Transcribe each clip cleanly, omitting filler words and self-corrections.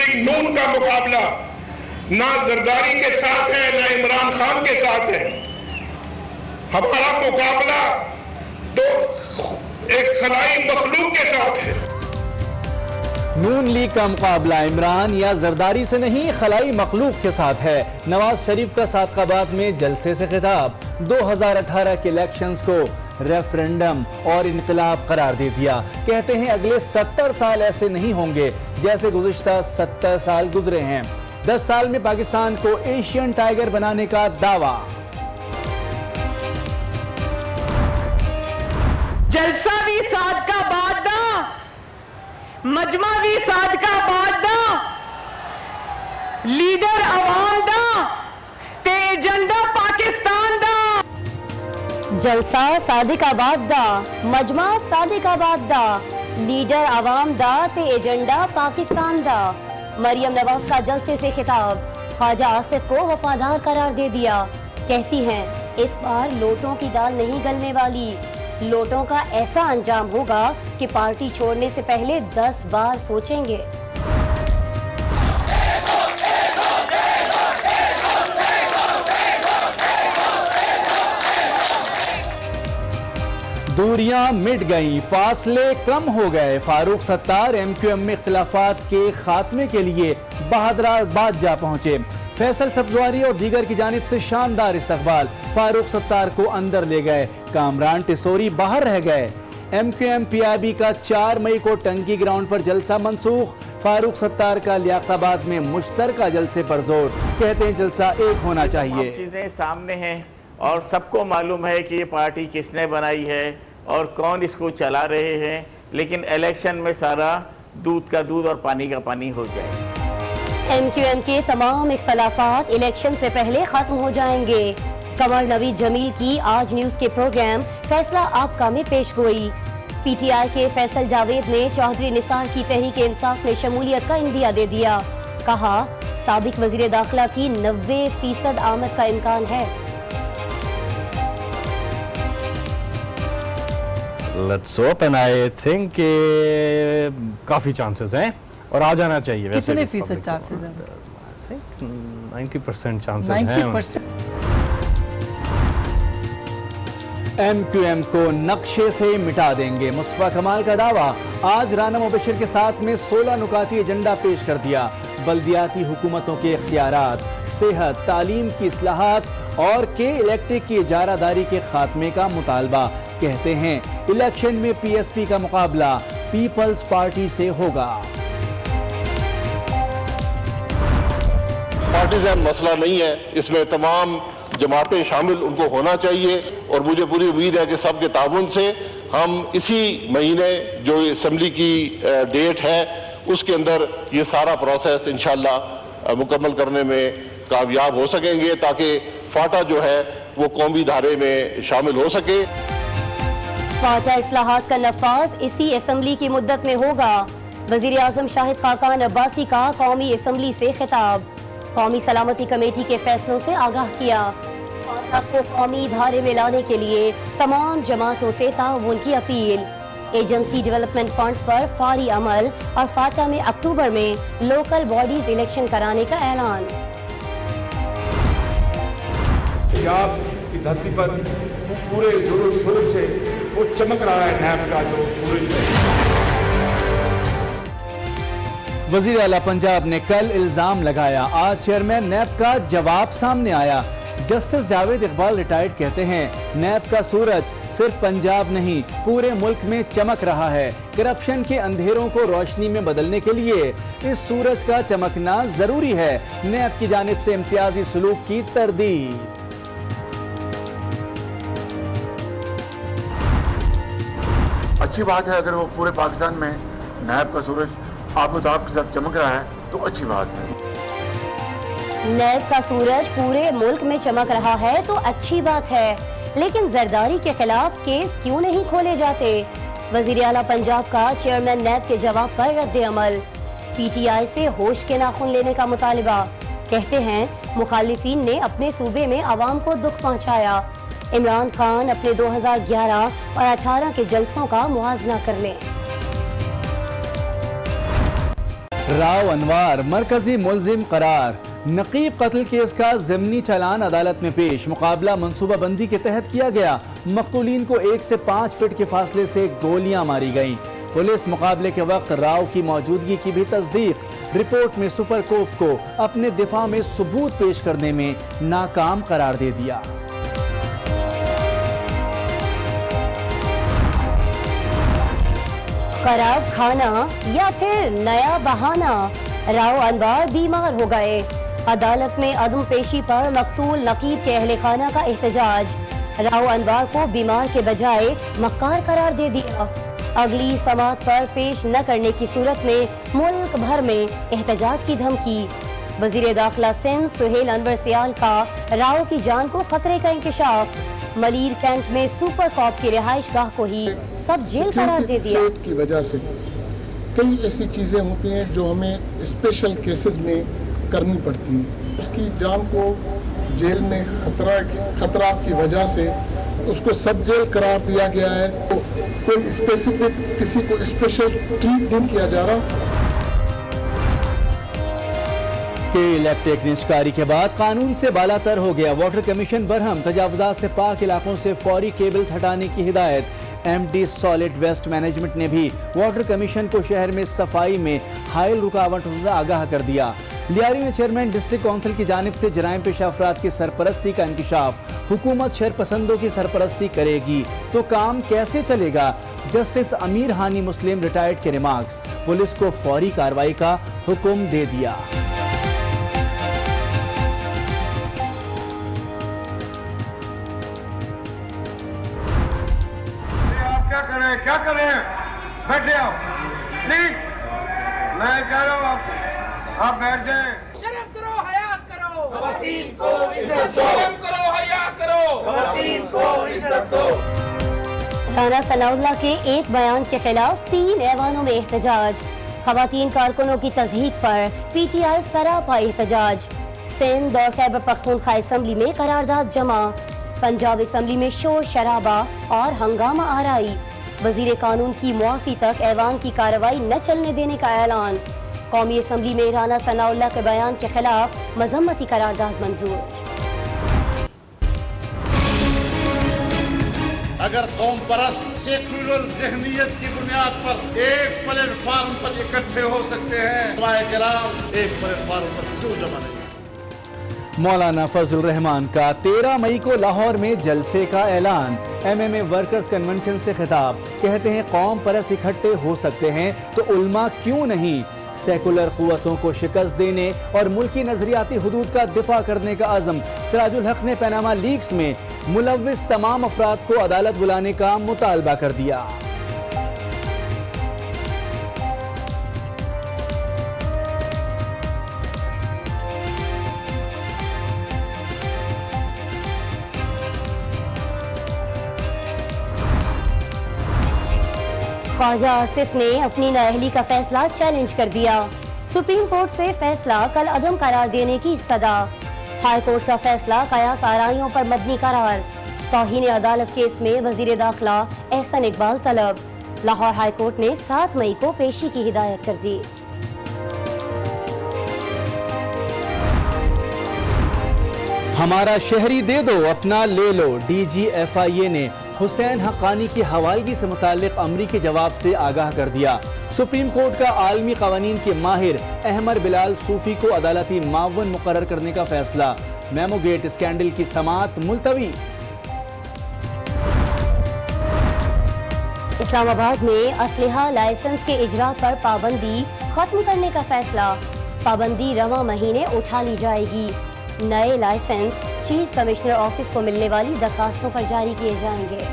League नून का मुकाबला ना जरदारी के साथ है ना इमरान खान के साथ है। हमारा मुकाबला तो एक खलाई मखलूक के साथ है। नून लीग का मुकाबला इमरान या जरदारी से नहीं, खलाई मखलूक के साथ है। नवाज शरीफ का सादकाबाद में जलसे से खिताब। 2018 के इलेक्शंस को रेफरेंडम और इनकलाब करार दे दिया। कहते हैं अगले 70 साल ऐसे नहीं होंगे जैसे गुज़िश्ता 70 साल गुजरे हैं। 10 साल में पाकिस्तान को एशियन टाइगर बनाने का दावा। जलसा भी सादकाबाद दा, मजमा भी सादकाबाद दा, लीडर अवाम दा ते एजेंडा पाकिस्तान दा। जलसा सादिकाबाद दा, मजमा सादिकाबाद दा, लीडर अवाम दा ते एजेंडा पाकिस्तान दा। मरियम नवाज का जलसे से खिताब। ख्वाजा आसिफ को वफादार करार दे दिया। कहती हैं इस बार लोटों की दाल नहीं गलने वाली। लोटों का ऐसा अंजाम होगा कि पार्टी छोड़ने से पहले 10 बार सोचेंगे। दूरियां मिट गईं, फासले कम हो गए। फारूक सत्तार MQM में इख्तिलाफात के खात्मे के लिए बहादुराबाद जा पहुंचे। फैसल सब्जवारी और दीगर की जानिब से शानदार इस्तकबाल। फारूक सत्तार को अंदर ले गए, कामरान टिसोरी बाहर रह गए। MQM PIB का 4 मई को टंकी ग्राउंड पर जलसा मंसूख। फारूक सत्तार का लियाकताबाद में मुश्तरका जलसे पर जोर। कहते हैं जलसा एक होना चाहिए। चीज़ें सामने हैं और सबको मालूम है कि ये पार्टी किसने बनाई है और कौन इसको चला रहे हैं, लेकिन इलेक्शन में सारा दूध का दूध और पानी का पानी हो जाए। MQM के तमाम इख्तलाफात इलेक्शन से पहले खत्म हो जाएंगे। कमर नवीद जमील की आज न्यूज़ के प्रोग्राम फैसला आपका में पेश गोई। PTI के फैसल जावेद ने चौधरी निसार की तहरीक इंसाफ में शमूलियत का इंदिया दे दिया। कहा साबिक वजीर दाखिला की 90% आमद का इम्कान है। Let's hope and I think काफी चांसेस हैं और आ जाना चाहिए। वैसे कितने फीसद चांसेस हैं? 90% चांसेस हैं। 90%। MQM को नक्शे से मिटा देंगे, मुस्तफा कमाल का दावा। आज राना मुबशिर के साथ में 16 नुकाती एजेंडा पेश कर दिया। बल्दियाती हुकूमतों के इख्तियारात, सेहत, तालीम की इस्लाहात और के इलेक्ट्रिक की इजारादारी के खात्मे का मुतालबा। कहते हैं इलेक्शन में PSP का मुकाबला पीपल्स पार्टी से होगा। पार्टीज़न मसला नहीं है, इसमें तमाम जमातें शामिल उनको होना चाहिए और मुझे पूरी उम्मीद है कि सब के ताउन से हम इसी महीने जो असम्बली की डेट है उसके अंदर ये सारा प्रोसेस इंशाल्लाह मुकम्मल करने में कामयाब हो सकेंगे ताकि फाटा जो है वो कौमी धारे में शामिल हो सके। फाटा इस्लाहात का नफाज इसी असम्बली की मुद्दत में होगा। वजीर आजम शाहिद खाकान अब्बासी का कौमी असम्बली से खिताब। कौमी सलामती कमेटी के फैसलों से आगाह किया। फाटा को कौमी धारे में लाने के लिए तमाम जमातों से ताउन की अपील। एजेंसी डेवलपमेंट फंड्स पर फारी अमल और फाटा में अक्टूबर में लोकल बॉडीज इलेक्शन कराने का ऐलान। पंजाब की धरती पर पूरे जोरों शोर से वो चमक रहा है नैब का जो सूरज है। वजीर आला पंजाब ने कल इल्जाम लगाया, आज चेयरमैन नैब का जवाब सामने आया। जस्टिस जावेद इकबाल रिटायर्ड कहते हैं नैब का सूरज सिर्फ पंजाब नहीं पूरे मुल्क में चमक रहा है। करप्शन के अंधेरों को रोशनी में बदलने के लिए इस सूरज का चमकना जरूरी है। नैब की जानिब से इम्तियाजी सलूक की तरदीद। अच्छी बात है, अगर वो पूरे पाकिस्तान में नैब का सूरज आबोताब के साथ चमक रहा है तो अच्छी बात है। नैब का सूरज पूरे मुल्क में चमक रहा है तो अच्छी बात है, लेकिन जरदारी के खिलाफ केस क्यों नहीं खोले जाते? वजीर आला पंजाब का चेयरमैन नैब के जवाब पर रद्द अमल। PTI से होश के नाखून लेने का मुतालिबा। कहते हैं मुखालिफिन ने अपने सूबे में आवाम को दुख पहुंचाया। इमरान खान अपने 2011 और 18 के जलसों का मुआवजा कर लें। राव अनवार मरकजी मुलजिम करार। नकीब कत्ल केस का ज़िमनी चालान अदालत में पेश। मुकाबला मनसूबाबंदी के तहत किया गया। मकतूलीन को 1 से 5 फीट के फासले से गोलियां मारी गईं। पुलिस मुकाबले के वक्त राव की मौजूदगी की भी तस्दीक। रिपोर्ट में सुपर कोप को अपने दिफा में सबूत पेश करने में नाकाम करार दे दिया। खराब खाना या फिर नया बहाना, राव अनवार बीमार हो गए। अदालत में अदम पेशी पर मकतूल नकीब के अहले खाना का एहतजाज। राव अनवार को बीमार के बजाय मक्कार करार दे दिया। अगली समाअत पर पेश न करने की सूरत में मुल्क भर में एहतजाज की धमकी। वजीर दाखिला सिंध सुहेल अनवर सियाल का राव की जान को खतरे का इंकशाफ। मलीर कैंट में सुपर कॉप की रिहाइश गाह को ही सब जेल करार दे दिया। की वजह से कई ऐसी चीज़ें होती हैं जो हमें स्पेशल केसेस में करनी पड़ती हैं। उसकी जान को जेल में खतरा की वजह से उसको सब जेल करार दिया गया है। तो कोई स्पेसिफिक किसी को स्पेशल ट्रीट नहीं किया जा रहा। के इलेक्ट्रिक निष्कारी के बाद कानून से बालातर हो गया। Water commission Barham. तजावुजात से पाक इलाकों से फौरी केबल्स हटाने की हिदायत। MD सॉलिड वेस्ट मैनेजमेंट ने भी वाटर कमीशन को शहर में सफाई में हायल रुकावटों से आगाह कर दिया। लियारी में चेयरमैन डिस्ट्रिक्ट काउंसिल की जानिब से जराइम पेशा अफराद की सरपरस्ती का इंकशाफ। हुकूमत शरपसंदों की सरपरस्ती करेगी तो काम कैसे चलेगा? जस्टिस अमीर हानी मुस्लिम रिटायर्ड के रिमार्क्स। पुलिस को फौरी कार्रवाई का हुक्म दे दिया। क्या करें? बैठे आप प्लीज। मैं कह रहा हूँ आप बैठ जाएं। शर्म करो, हया करो, ख़वातीन को इज्जत दो। शर्म करो, हया करो, ख़वातीन को इज्जत दो। राना सनाउल्लाह के एक बयान के खिलाफ 3 ऐवानों में एहतजाज। ख़वातीन कारकुनों की तज़हीक पर PTI सरापा एहतजाज। सिंध और खैबर पख्तूनख्वा असम्बली में करारदाद जमा। पंजाब असम्बली में शोर शराबा और हंगामा आराई। वजीर कानून की मुआफी तक ऐवान की कार्रवाई न चलने देने का ऐलान। कौमी असम्बली में राना सनाउल्लाह के बयान के खिलाफ मजम्मती करारदाद मंजूर। अगर कौम परस्त सेक्युलर ज़हनियत की बुनियाद पर एक प्लेटफार्म पर इकट्ठे हो सकते हैं, एक प्लेटफार्म पर क्यों जमा नहीं? मौलाना फजल रहमान का 13 मई को लाहौर में जलसे का ऐलान। MMA वर्कर्स कन्वेंशन से खिताब। कहते हैं कौम परस्त इकट्ठे हो सकते हैं तो उल्मा क्यों नहीं? सेकुलर कुव्वतों को शिकस्त देने और मुल्की नजरियाती हुदूद का दिफा करने का अज़म। सिराजुल हक ने पनामा लीक्स में मुलव्विस तमाम अफराद को अदालत बुलाने का मुतालबा कर दिया। ख्वाजा आसिफ ने अपनी नाअहली का फैसला चैलेंज कर दिया। सुप्रीम कोर्ट से फैसला कल अदम करार देने की इस्तदा। हाई कोर्ट का फैसला कयास आराइयों पर मबनी करार। तौहीन अदालत केस में वजीर दाखिला एहसन इकबाल तलब। लाहौर हाई कोर्ट ने 7 मई को पेशी की हिदायत कर दी। हमारा शहरी दे दो, अपना ले लो। DG FIA ने हुसैन हक्कानी की हवालगी से मुताल्लिक अमरीकी जवाब से आगाह कर दिया। सुप्रीम कोर्ट का आलमी कवानीन के माहिर अहमद बिलाल सूफी को अदालती मावन मुकर्रर करने का फैसला। मेमोगेट स्कैंडल की समाअत मुलतवी। इस्लामाबाद में असलहा लाइसेंस के इजरा पर पाबंदी खत्म करने का फैसला। पाबंदी रवां महीने उठा ली जाएगी। नए लाइसेंस चीफ कमिश्नर ऑफिस को मिलने वाली दरखास्तों पर जारी किए जाएंगे।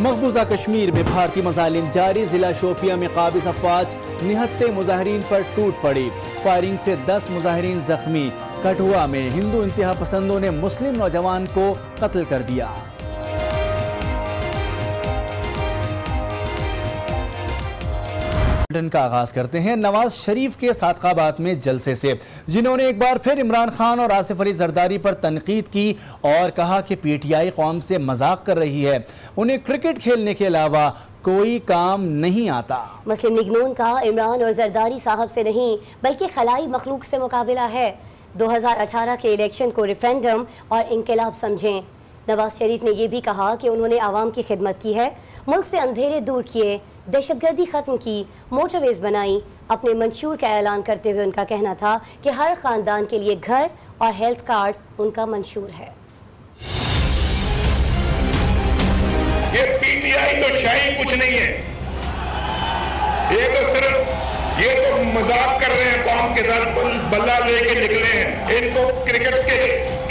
मकबूजा कश्मीर में भारतीय मजालिम जारी। जिला शोपिया में काबिज अफवाज निहत्ते मुजाहिरीन पर टूट पड़ी। फायरिंग से 10 मुजाहिरीन जख्मी। कठुआ में हिंदू इंतहा पसंदों ने मुस्लिम नौजवान को कत्ल कर दिया। का आगाज करते हैं नवाज शरीफ के सादकाबाद में जलसे से, जिन्होंने एक बार फिर इमरान खान और आसिफ अली जरदारी पर तनकीद की और कहा कि पीटीआई कौम से मजाक कर रही है, उन्हें क्रिकेट खेलने के अलावा कोई काम नहीं आता। मुस्लिम लीग नून का इमरान और जरदारी साहब से नहीं बल्कि खलाई मखलूक से मुकाबला है। 2018 के इलेक्शन को रेफरेंडम और इनकलाब समझें। नवाज शरीफ ने यह भी कहा कि उन्होंने आवाम की खिदमत की है, मुल्क से अंधेरे दूर किए, दहशतगर्दी खत्म की, मोटरवेज बनाई। अपने मंशूर का ऐलान करते हुए उनका कहना था कि हर खानदान के लिए घर और हेल्थ कार्ड उनका मंशूर है। ये पीटीआई तो शाही कुछ नहीं है, ये तो सिर्फ ये तो मजाक कर रहे हैं, कौम के साथ बल्ला लेके निकले हैं। इनको क्रिकेट के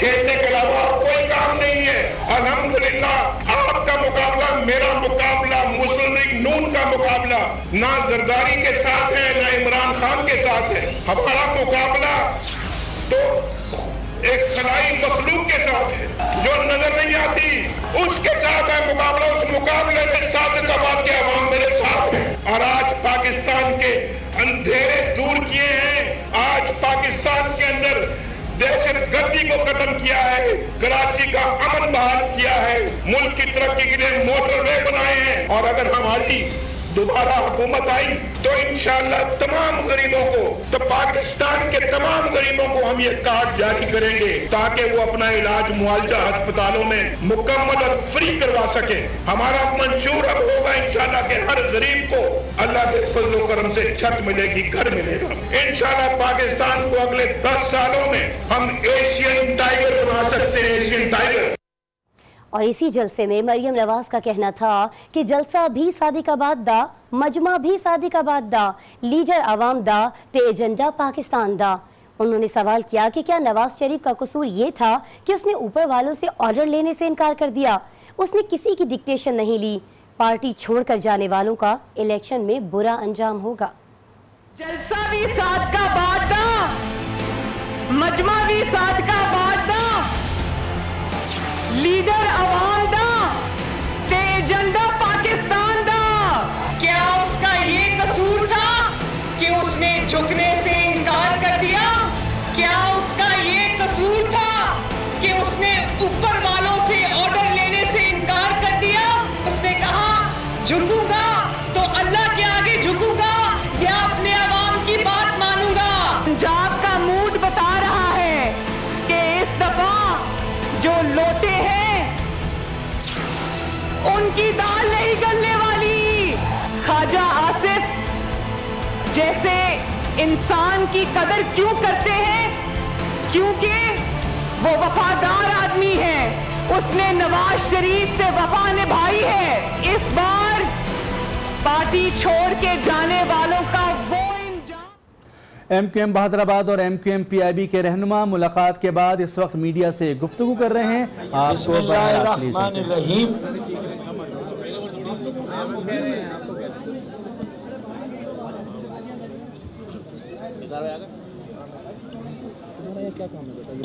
खेलने के अलावा कोई काम नहीं है। अल्हम्दुलिल्लाह आपका मुकाबला, मेरा मुकाबला, मुस्लिम लीग नून का मुकाबला ना जरदारी के साथ है ना इमरान खान के साथ है। हमारा मुकाबला तो एक खलाई मखलूक के साथ है जो नजर नहीं आती, उसके साथ है मुकाबला। उस मुकाबले में सादिकाबाद के अवाम मेरे साथ है और आज पाकिस्तान के अंधेरे दूर किए हैं। आज पाकिस्तान के अंदर दहशतगर्दी को खत्म किया है, कराची का अमन बहाल किया है, मुल्क की तरक्की के लिए मोटरवे बनाए हैं। और अगर हमारी दोबारा हुकूमत आई तो इंशाअल्लाह तमाम गरीबों को, तो पाकिस्तान के तमाम गरीबों को हम ये कार्ड जारी करेंगे ताकि वो अपना इलाज मुआवजा अस्पतालों में मुकम्मल और फ्री करवा सके। हमारा मंशूर अब होगा इंशाअल्लाह कि हर गरीब को अल्लाह के फजल करम से छत मिलेगी, घर मिलेगा। इंशाअल्लाह पाकिस्तान को अगले 10 सालों में हम एशियन टाइगर बना सकते हैं, एशियन टाइगर। और इसी जलसे में मरियम नवाज का कहना था कि जलसा भी सादिकाबाद दा, मजमा भी सादिकाबाद दा, लीडर अवाम दा ते एजेंडा पाकिस्तान दा। उन्होंने सवाल किया कि क्या नवाज शरीफ का कसूर ये था कि उसने ऊपर वालों से ऑर्डर लेने से इनकार कर दिया। उसने किसी की डिक्टेशन नहीं ली। पार्टी छोड़कर जाने वालों का इलेक्शन में बुरा अंजाम होगा। जलसा भी सादिकाबाद दा, मजमा भी सादिकाबाद दा, लीडर अवाम दा ते एजेंडा पाकिस्तान दा। क्या उसका ये कसूर था कि उसने झुकने से इनकार कर दिया? क्या उसका ये कसूर था कि उसने ऊपर वालों से ऑर्डर लेने से इनकार कर दिया? उसने कहा झुकूंगा तो अल्लाह के आगे झुकूंगा या अपने अवाम की बात मानूंगा। पंजाब का मूड बता रहा है कि इस दफा जो लोटे हैं उनकी दाल नहीं गलने वाली। ख्वाजा आसिफ जैसे इंसान की कदर क्यों करते हैं? क्योंकि वो वफादार आदमी है, उसने नवाज शरीफ से वफा निभाई है। इस बार पार्टी छोड़ के जाने वालों का वो MQM बहादुराबाद और MQM PIB के रहनुमा मुलाकात के बाद इस वक्त मीडिया से गुफ्तगू कर रहे हैं। आपको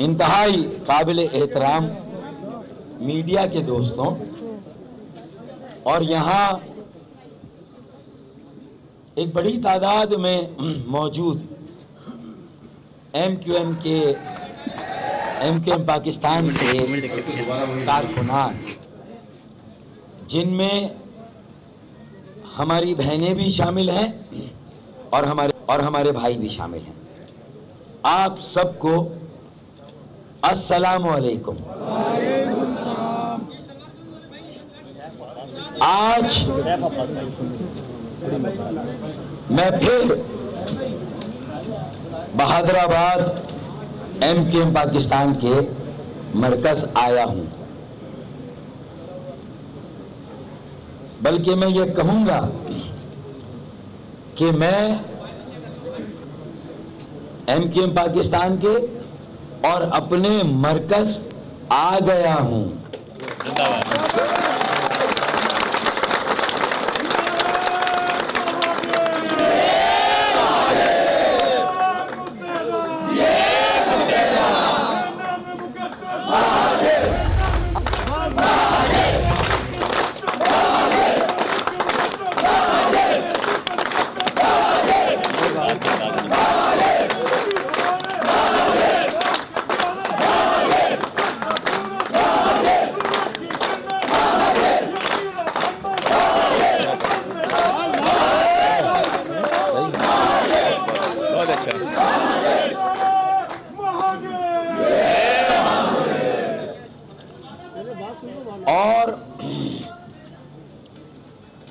इंतहाई काबिल एहतराम मीडिया के दोस्तों और यहाँ एक बड़ी तादाद में मौजूद MQM पाकिस्तान के कारकुनान, जिनमें हमारी बहनें भी शामिल हैं और हमारे भाई भी शामिल हैं। आप सबको अस्सलामु अलैकुम। आज मैं फिर बहादुराबाद MQM पाकिस्तान के मरकज आया हूं, बल्कि मैं ये कहूंगा कि मैं MQM पाकिस्तान के और अपने मरकज आ गया हूं।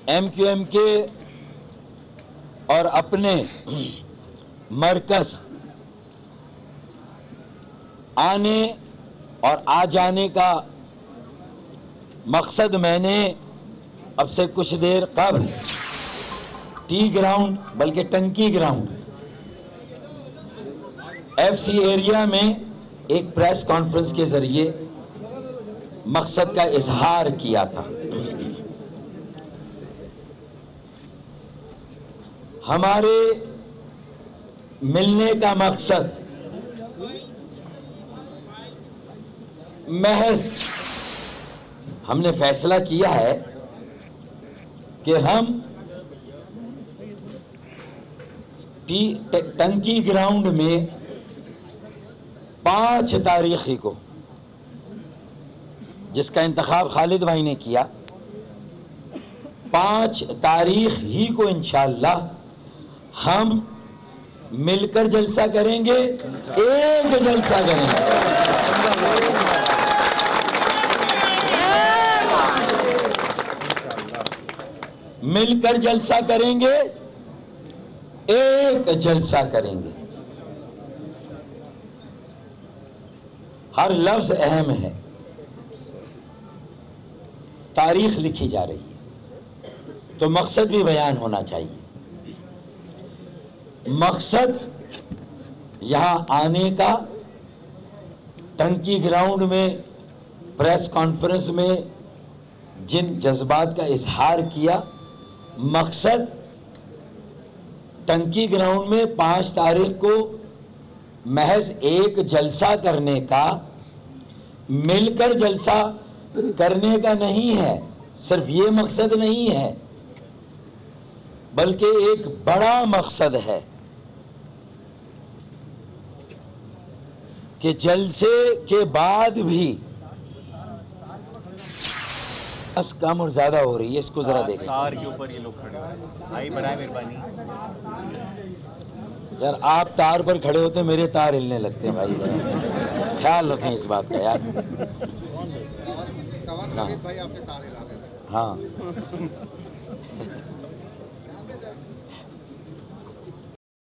MQM के और अपने मरकज आने और आ जाने का मकसद मैंने अब से कुछ देर कबल टी ग्राउंड बल्कि टंकी ग्राउंड FC एरिया में एक प्रेस कॉन्फ्रेंस के जरिए मकसद का इजहार किया था। हमारे मिलने का मकसद महज हमने फैसला किया है कि हम टंकी ग्राउंड में 5 तारीख को, जिसका इंतखाब खालिद भाई ने किया, 5 तारीख ही को इंशाअल्लाह हम मिलकर जलसा करेंगे, एक जलसा करेंगे। मिलकर जलसा करेंगे, एक जलसा करेंगे। हर लफ्ज अहम है। तारीख लिखी जा रही है तो मकसद भी बयान होना चाहिए। मकसद यहां आने का, टंकी ग्राउंड में प्रेस कॉन्फ्रेंस में जिन जज्बात का इजहार किया, मकसद टंकी ग्राउंड में 5 तारीख को महज एक जलसा करने का, मिलकर जलसा करने का नहीं है। सिर्फ ये मकसद नहीं है, बल्कि एक बड़ा मकसद है कि जलसे के बाद भी बस कम और ज्यादा हो रही है। इसको जरा देखें। तार के ऊपर ये लोग खड़े हैं, भाई बनाए मेहरबानी। यार आप तार पर खड़े होते मेरे तार हिलने लगते हैं भाई, ख्याल रखें इस बात का यार। हाँ, हाँ।